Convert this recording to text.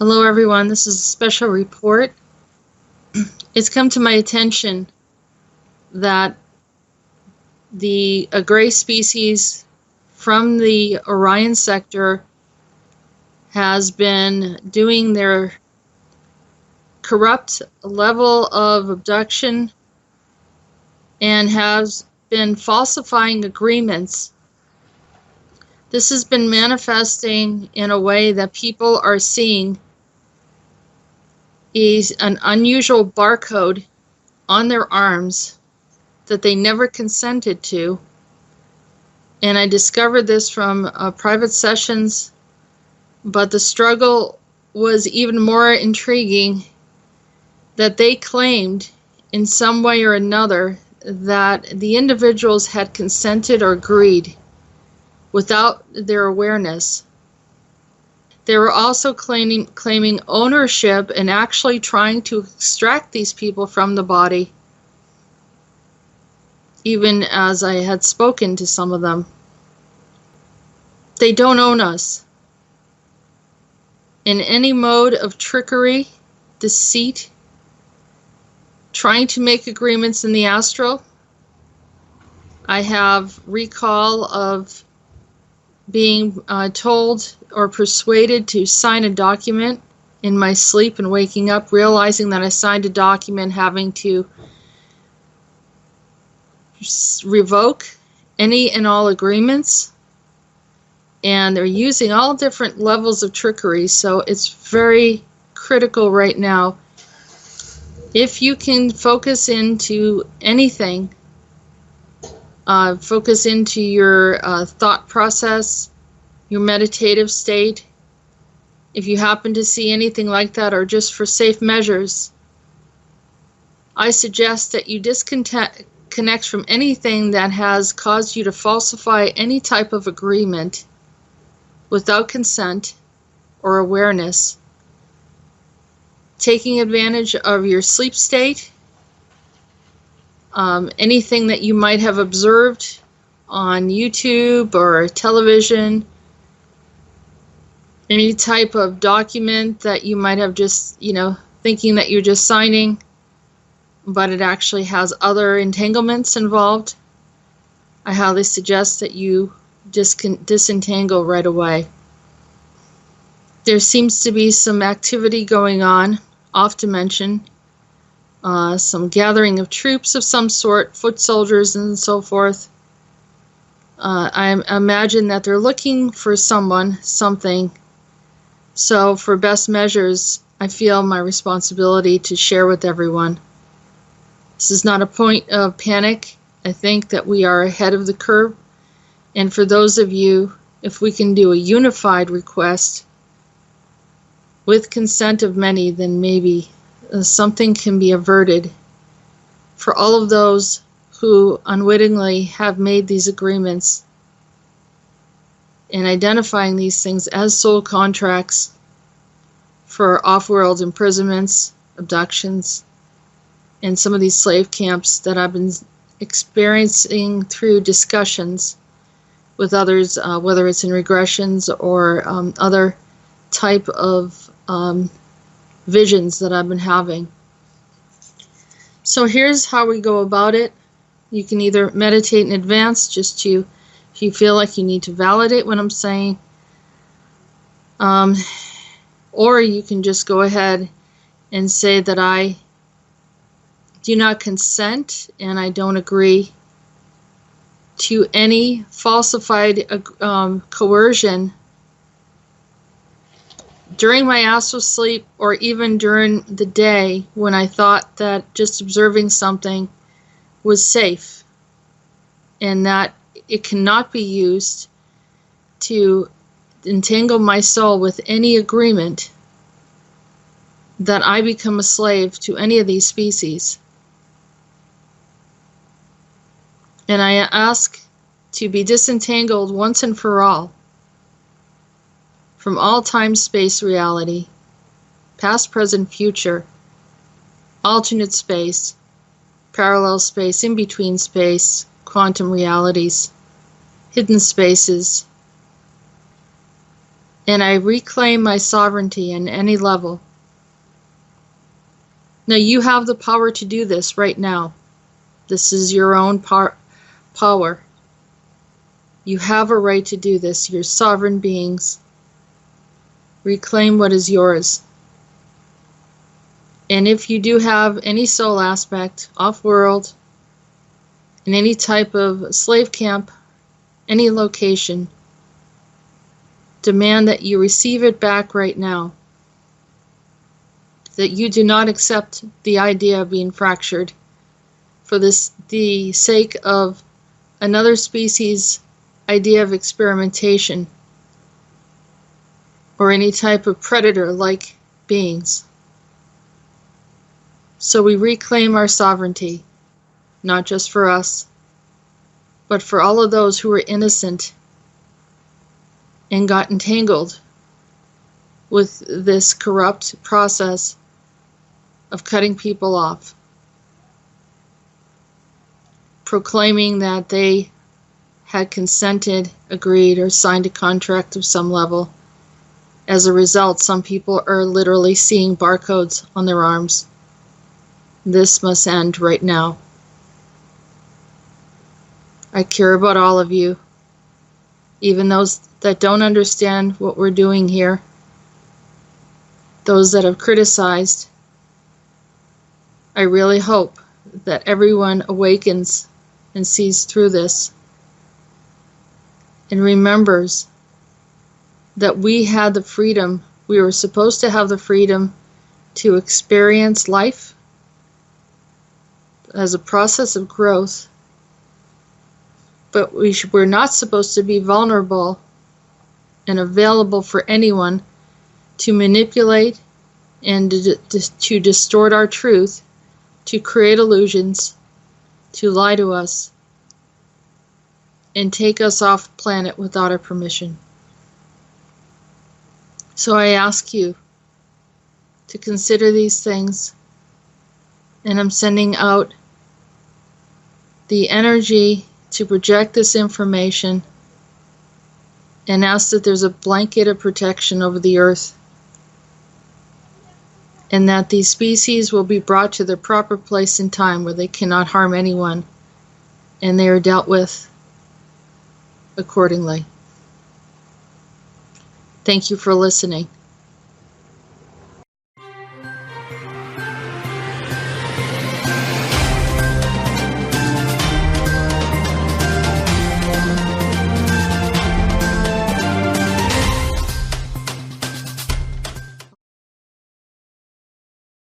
Hello everyone, this is a special report. It's come to my attention that the gray species from the Orion sector has been doing their corrupt level of abduction and has been falsifying agreements. This has been manifesting in a way that people are seeing is an unusual barcode on their arms that they never consented to. And I discovered this from private sessions, but the struggle was even more intriguing that they claimed in some way or another that the individuals had consented or agreed without their awareness. They were also claiming ownership and actually trying to extract these people from the body, even as I had spoken to some of them. They don't own us. In any mode of trickery, deceit, trying to make agreements in the astral, I have recall of being told or persuaded to sign a document in my sleep and waking up, realizing that I signed a document having to revoke any and all agreements. And they're using all different levels of trickery, so it's very critical right now. If you can focus into anything, focus into your thought process, your meditative state. If you happen to see anything like that, or just for safe measures, I suggest that you disconnect from anything that has caused you to falsify any type of agreement without consent or awareness. Taking advantage of your sleep state, anything that you might have observed on YouTube or television, any type of document that you might have just, thinking that you're just signing, but it actually has other entanglements involved. I highly suggest that you disentangle right away. There seems to be some activity going on, off dimension. Some gathering of troops of some sort, foot soldiers and so forth. I imagine that they're looking for something. So for best measures, I feel my responsibility to share with everyone. This is not a point of panic. I think that we are ahead of the curve. And for those of you, if we can do a unified request with consent of many, then maybe something can be averted for all of those who unwittingly have made these agreements and identifying these things as soul contracts for off-world imprisonments, abductions, and some of these slave camps that I've been experiencing through discussions with others, whether it's in regressions or other type of visions that I've been having. So here's how we go about it. You can either meditate in advance, just to, if you feel like you need to validate what I'm saying, or you can just go ahead and say that I do not consent and I don't agree to any falsified coercion during my astral sleep, or even during the day when I thought that just observing something was safe, and that it cannot be used to entangle my soul with any agreement that I become a slave to any of these species. And I ask to be disentangled once and for all from all time, space, reality, past, present, future, alternate space, parallel space, in-between space, quantum realities, hidden spaces, And I reclaim my sovereignty in any level. Now you have the power to do this right now. This is your own power. You have a right to do this. You're sovereign beings. Reclaim what is yours. And if you do have any soul aspect, off-world, in any type of slave camp, any location, demand that you receive it back right now. That you do not accept the idea of being fractured for the sake of another species' idea of experimentation or any type of predator-like beings. So we reclaim our sovereignty, not just for us, but for all of those who were innocent and got entangled with this corrupt process of cutting people off, proclaiming that they had consented, agreed, or signed a contract of some level. As a result, some people are literally seeing barcodes on their arms. This must end right now. I care about all of you, even those that don't understand what we're doing here, those that have criticized. I really hope that everyone awakens and sees through this and remembers that we had the freedom, we were supposed to have the freedom to experience life as a process of growth, but we're not supposed to be vulnerable and available for anyone to manipulate and to distort our truth, to create illusions, to lie to us, and take us off planet without our permission. So I ask you to consider these things, and I'm sending out the energy to project this information and ask that there's a blanket of protection over the earth, and that these species will be brought to their proper place in time where they cannot harm anyone, and they are dealt with accordingly. Thank you for listening.